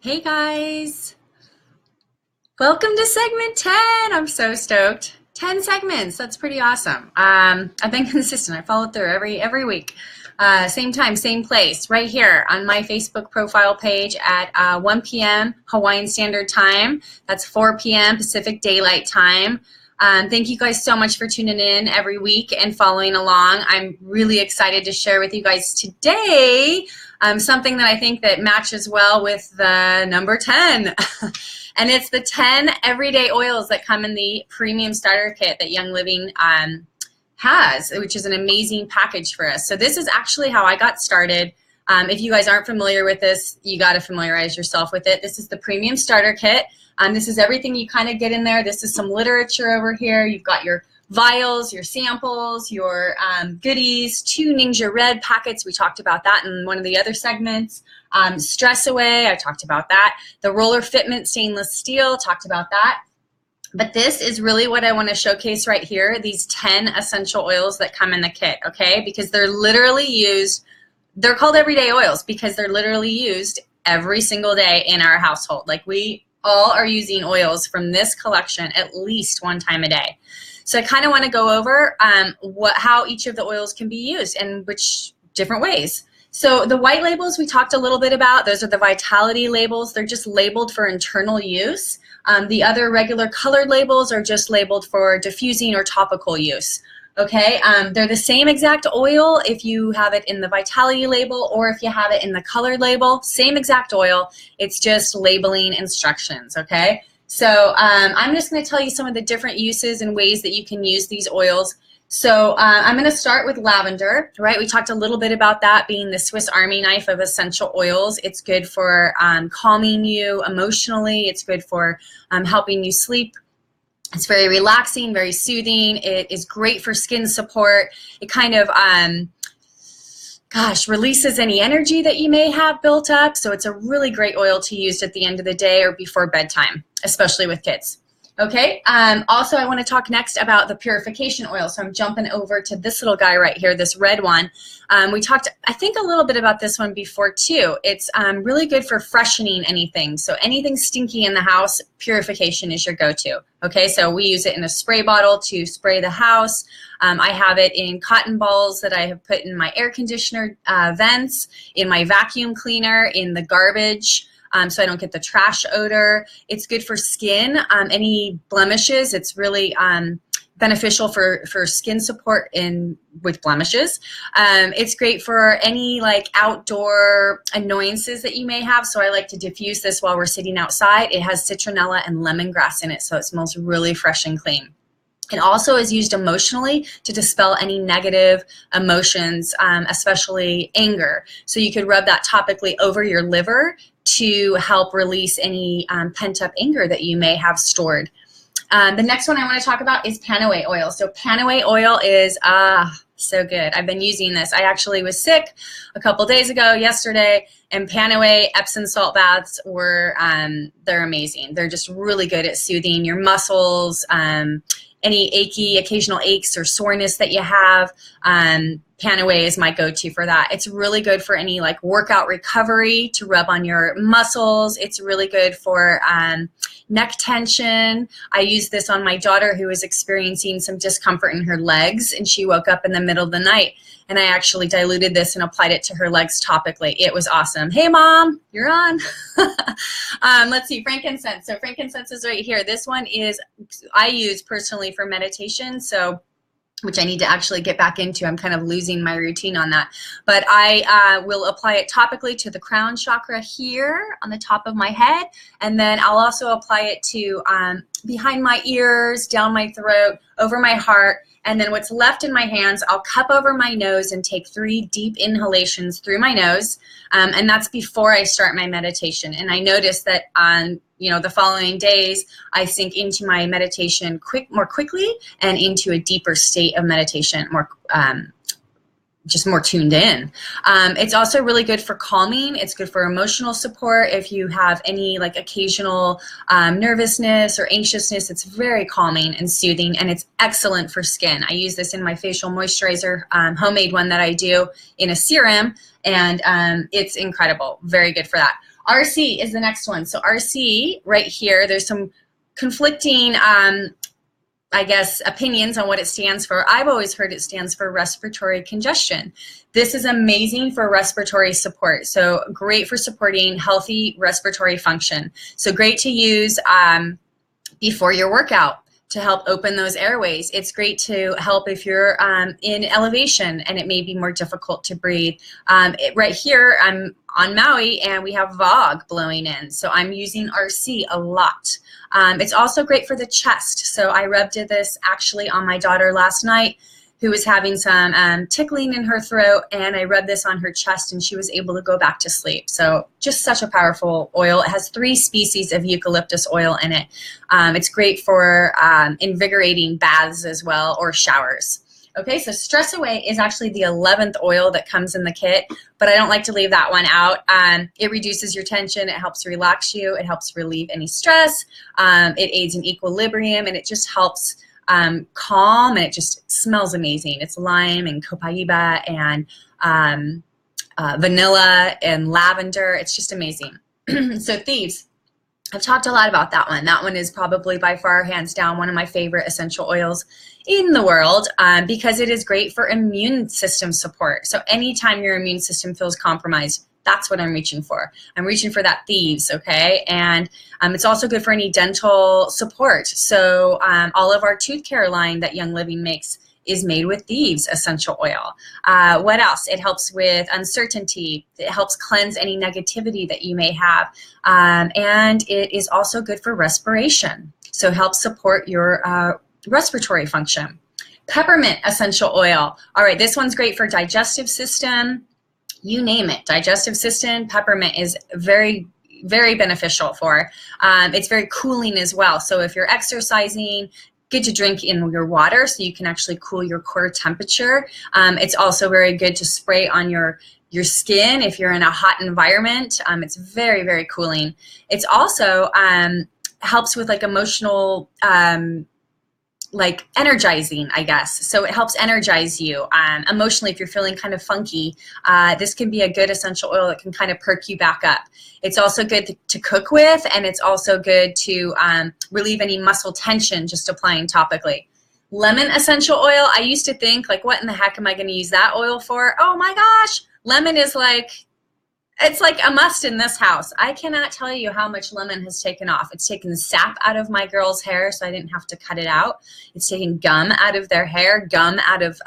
Hey guys, welcome to segment 10. I'm so stoked. 10 segments, that's pretty awesome. I've been consistent. I followed through every week. Same time, same place, right here on my Facebook profile page at 1 p.m. Hawaiian Standard Time. That's 4 p.m. Pacific Daylight Time. Thank you guys so much for tuning in every week and following along. I'm really excited to share with you guys today something that I think that matches well with the number 10. And it's the 10 everyday oils that come in the premium starter kit that Young Living has, which is an amazing package for us. So this is actually how I got started. If you guys aren't familiar with this, you got to familiarize yourself with it. This is the premium starter kit. This is everything you kind of get in there. This is some literature over here. You've got your vials, your samples, your goodies, 2 Ninja Red packets. We talked about that in one of the other segments. Stress Away, I talked about that. The Roller Fitment stainless steel, talked about that. But this is really what I want to showcase right here, these 10 essential oils that come in the kit, okay? Because they're literally used, they're called everyday oils because they're literally used every single day in our household. Like we all are using oils from this collection at least one time a day. So I kind of want to go over how each of the oils can be used and which different ways. So the white labels we talked a little bit about, those are the vitality labels. They're just labeled for internal use. The other regular colored labels are just labeled for diffusing or topical use. Okay, they're the same exact oil if you have it in the vitality label or if you have it in the colored label, same exact oil, it's just labeling instructions, okay? So I'm just gonna tell you some of the different uses and ways that you can use these oils. So I'm gonna start with lavender, right? We talked a little bit about that being the Swiss Army knife of essential oils. It's good for calming you emotionally. It's good for helping you sleep. It's very relaxing, very soothing. It is great for skin support. It kind of, releases any energy that you may have built up. So it's a really great oil to use at the end of the day or before bedtime, especially with kids. Okay, also I want to talk next about the Purification Oil. So I'm jumping over to this little guy right here, this red one. We talked, I think, a little bit about this one before too. It's really good for freshening anything. So anything stinky in the house, Purification is your go-to. Okay, so we use it in a spray bottle to spray the house. I have it in cotton balls that I have put in my air conditioner vents, in my vacuum cleaner, in the garbage. So I don't get the trash odor. It's good for skin, any blemishes. It's really beneficial for skin support with blemishes. It's great for any like outdoor annoyances that you may have. So I like to diffuse this while we're sitting outside. It has citronella and lemongrass in it, so it smells really fresh and clean. It also is used emotionally to dispel any negative emotions, especially anger. So you could rub that topically over your liver to help release any pent-up anger that you may have stored. The next one I want to talk about is Panaway oil. So Panaway oil is so good. I've been using this. I actually was sick a couple days ago, yesterday, and Panaway Epsom salt baths were, they're amazing. They're just really good at soothing your muscles, any occasional aches or soreness that you have. Panaway is my go-to for that. It's really good for any like workout recovery to rub on your muscles. It's really good for neck tension. I used this on my daughter who was experiencing some discomfort in her legs, and she woke up in the middle of the night, and I actually diluted this and applied it to her legs topically. It was awesome. Hey mom, you're on. Let's see, frankincense. So frankincense is right here. This one is, I use personally for meditation. So which I need to actually get back into. I'm kind of losing my routine on that. But I will apply it topically to the crown chakra here on the top of my head. And then I'll also apply it to behind my ears, down my throat, over my heart. And then what's left in my hands, I'll cup over my nose and take 3 deep inhalations through my nose. And that's before I start my meditation. And I notice that on the following days, I sink into my meditation more quickly and into a deeper state of meditation, just more tuned in. It's also really good for calming. It's good for emotional support. If you have any like occasional nervousness or anxiousness, it's very calming and soothing, and it's excellent for skin. I use this in my facial moisturizer, homemade one that I do in a serum, and it's incredible. Very good for that. RC is the next one. So RC right here, there's some conflicting I guess, opinions on what it stands for. I've always heard it stands for respiratory congestion. This is amazing for respiratory support. So great for supporting healthy respiratory function. So great to use before your workout to help open those airways. It's great to help if you're in elevation and it may be more difficult to breathe. Right here, I'm on Maui and we have fog blowing in. So I'm using RC a lot. It's also great for the chest. So I rubbed this actually on my daughter last night, who was having some tickling in her throat, and I rubbed this on her chest and she was able to go back to sleep. So just such a powerful oil. It has 3 species of eucalyptus oil in it. It's great for invigorating baths as well, or showers. Okay, so Stress Away is actually the 11th oil that comes in the kit, but I don't like to leave that one out. It reduces your tension, it helps relax you, it helps relieve any stress, it aids in equilibrium, and it just helps calm, and it just smells amazing. It's lime and copaiba and vanilla and lavender. It's just amazing. So Thieves, I've talked a lot about that one. That one is probably by far, hands down, one of my favorite essential oils in the world because it is great for immune system support. So anytime your immune system feels compromised, that's what I'm reaching for. I'm reaching for that Thieves, okay? And it's also good for any dental support. So all of our tooth care line that Young Living makes is made with Thieves essential oil. What else? It helps with uncertainty. It helps cleanse any negativity that you may have. And it is also good for respiration. So it helps support your respiratory function. Peppermint essential oil. All right, this one's great for digestive system. You name it, digestive system, peppermint is very, very beneficial for. It's very cooling as well. So if you're exercising, good to drink in your water so you can actually cool your core temperature. It's also very good to spray on your skin if you're in a hot environment. It's very, very cooling. It's also helps with like emotional like energizing, I guess. So it helps energize you emotionally if you're feeling kind of funky. This can be a good essential oil that can kind of perk you back up. It's also good to cook with, and it's also good to relieve any muscle tension just applying topically. Lemon essential oil, I used to think like, what in the heck am I going to use that oil for? Oh my gosh, lemon is like, it's like a must in this house. I cannot tell you how much lemon has taken off. It's taken the sap out of my girls' hair so I didn't have to cut it out. It's taken gum out of their hair, gum out of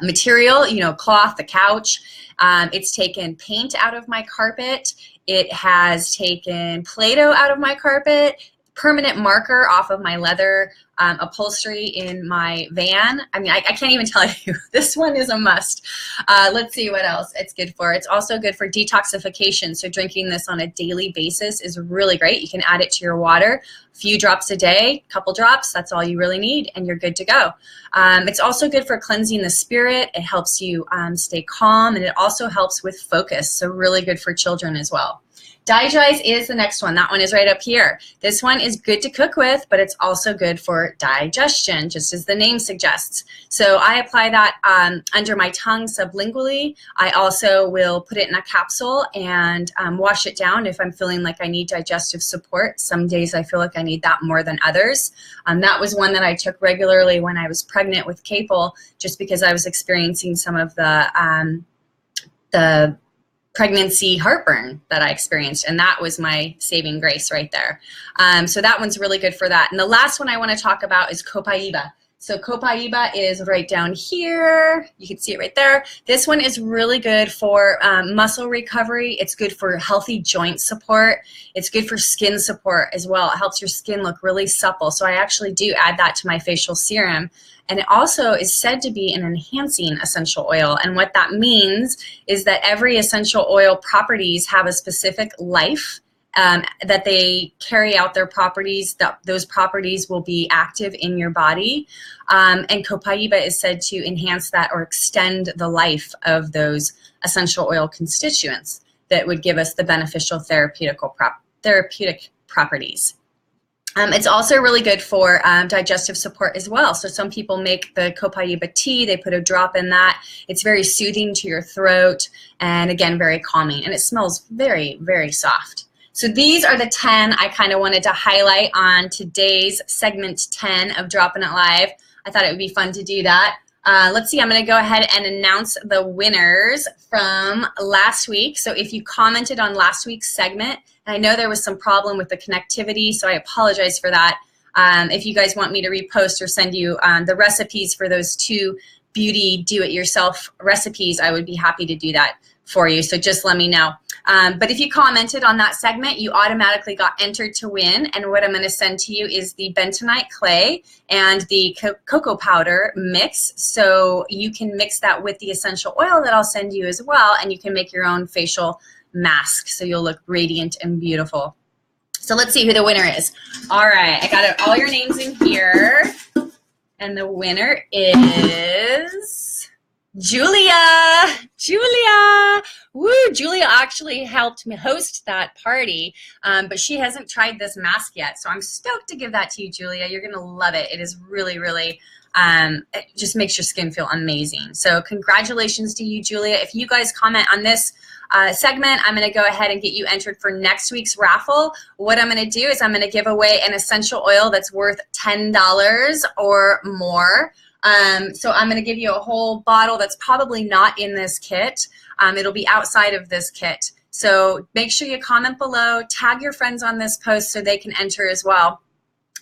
material, you know, cloth, the couch. It's taken paint out of my carpet. It has taken Play-Doh out of my carpet, permanent marker off of my leather upholstery in my van. I mean, I can't even tell you. This one is a must. Let's see what else it's good for. It's also good for detoxification. So drinking this on a daily basis is really great. You can add it to your water, a few drops a day, couple drops. That's all you really need, and you're good to go. It's also good for cleansing the spirit. It helps you stay calm, and it also helps with focus. So really good for children as well. Dry is the next one. That one is right up here. This one is good to cook with, but it's also good for digestion, just as the name suggests. So I apply that under my tongue sublingually. I also will put it in a capsule and wash it down if I'm feeling like I need digestive support. Some days I feel like I need that more than others. That was one that I took regularly when I was pregnant with Capel, just because I was experiencing some of the pregnancy heartburn that I experienced, and that was my saving grace right there. So that one's really good for that. And the last one I want to talk about is copaiba. So copaiba is right down here. You can see it right there. This one is really good for muscle recovery. It's good for healthy joint support. It's good for skin support as well. It helps your skin look really supple. So I actually do add that to my facial serum. And it also is said to be an enhancing essential oil. And what that means is that every essential oil properties have a specific life that they carry out their properties, that those properties will be active in your body. And copaiba is said to enhance that or extend the life of those essential oil constituents that would give us the beneficial therapeutic properties. It's also really good for digestive support as well. So some people make the copaiba tea, they put a drop in that. It's very soothing to your throat and again, very calming, and it smells very, very soft. So these are the 10 I kind of wanted to highlight on today's segment 10 of Droppin' It Live. I thought it would be fun to do that. Let's see, I'm going to go ahead and announce the winners from last week. So if you commented on last week's segment, and I know there was some problem with the connectivity, so I apologize for that. If you guys want me to repost or send you the recipes for those 2 beauty do-it-yourself recipes, I would be happy to do that for you. So just let me know. But if you commented on that segment, you automatically got entered to win. And what I'm going to send to you is the bentonite clay and the cocoa powder mix. So you can mix that with the essential oil that I'll send you as well. And you can make your own facial mask. So you'll look radiant and beautiful. So let's see who the winner is. All right. I got all your names in here. And the winner is Julia. Woo, Julia actually helped me host that party, but she hasn't tried this mask yet. So I'm stoked to give that to you, Julia. You're going to love it. It is really, really, it just makes your skin feel amazing. So congratulations to you, Julia. If you guys comment on this segment, I'm going to go ahead and get you entered for next week's raffle. What I'm going to do is I'm going to give away an essential oil that's worth $10 or more. So I'm going to give you a whole bottle that's probably not in this kit. It'll be outside of this kit. So make sure you comment below, tag your friends on this post so they can enter as well.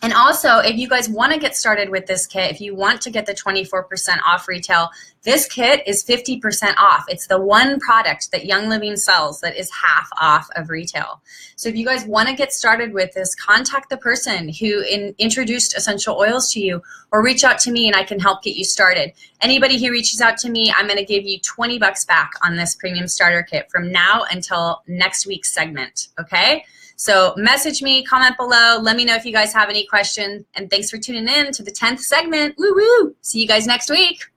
And also, if you guys want to get started with this kit, if you want to get the 24% off retail, this kit is 50% off. It's the one product that Young Living sells that is half off of retail. So if you guys want to get started with this, contact the person who introduced essential oils to you, or reach out to me and I can help get you started. Anybody who reaches out to me, I'm going to give you 20 bucks back on this premium starter kit from now until next week's segment, okay? So message me, comment below, let me know if you guys have any questions, and thanks for tuning in to the 10th segment. Woo woo! See you guys next week.